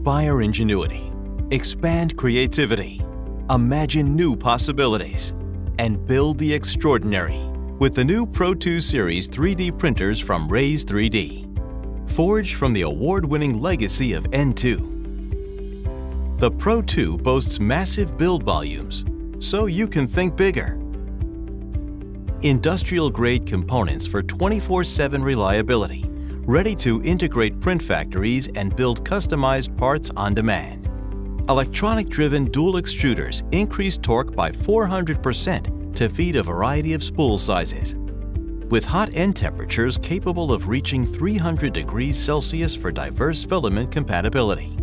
Inspire ingenuity, expand creativity, imagine new possibilities, and build the extraordinary with the new Pro2 Series 3D printers from Raise3D. Forged from the award-winning legacy of N2. The Pro2 boasts massive build volumes, so you can think bigger. Industrial-grade components for 24/7 reliability, ready to integrate print factories and build customized parts on demand. Electronic-driven dual extruders increase torque by 400% to feed a variety of spool sizes. With hot end temperatures capable of reaching 300 degrees Celsius for diverse filament compatibility.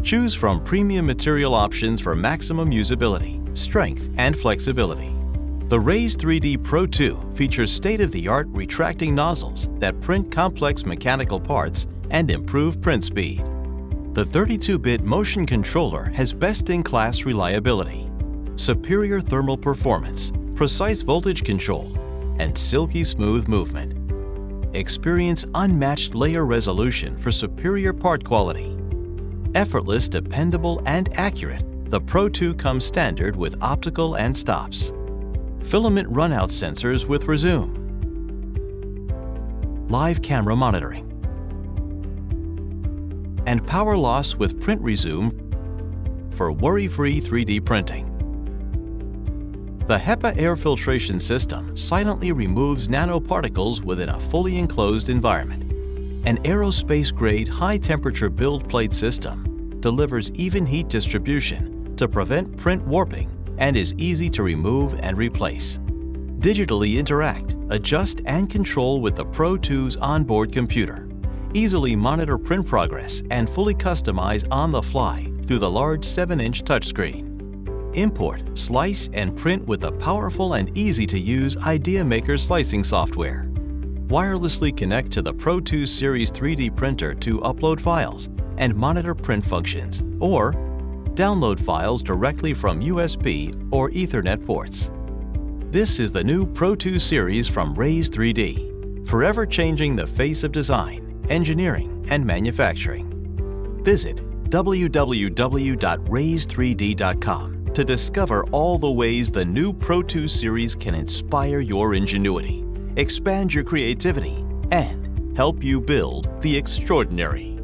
Choose from premium material options for maximum usability, strength, and flexibility. The Raise3D Pro2 features state-of-the-art retracting nozzles that print complex mechanical parts and improve print speed. The 32-bit motion controller has best-in-class reliability, superior thermal performance, precise voltage control, and silky smooth movement. Experience unmatched layer resolution for superior part quality. Effortless, dependable, and accurate, the Pro2 comes standard with optical and stops. Filament runout sensors with resume. Live camera monitoring. And power loss with print resume for worry-free 3D printing. The HEPA air filtration system silently removes nanoparticles within a fully enclosed environment. An aerospace-grade high-temperature build plate system delivers even heat distribution to prevent print warping and is easy to remove and replace. Digitally interact, adjust, and control with the Pro2's onboard computer. Easily monitor print progress and fully customize on the fly through the large 7-inch touchscreen. Import, slice, and print with the powerful and easy-to-use IdeaMaker slicing software. Wirelessly connect to the Pro2 Series 3D printer to upload files and monitor print functions, or download files directly from USB or Ethernet ports. This is the new Pro2 Series from Raise3D, forever changing the face of design, engineering, and manufacturing. Visit www.raise3d.com to discover all the ways the new Pro2 Series can inspire your ingenuity, expand your creativity, and help you build the extraordinary.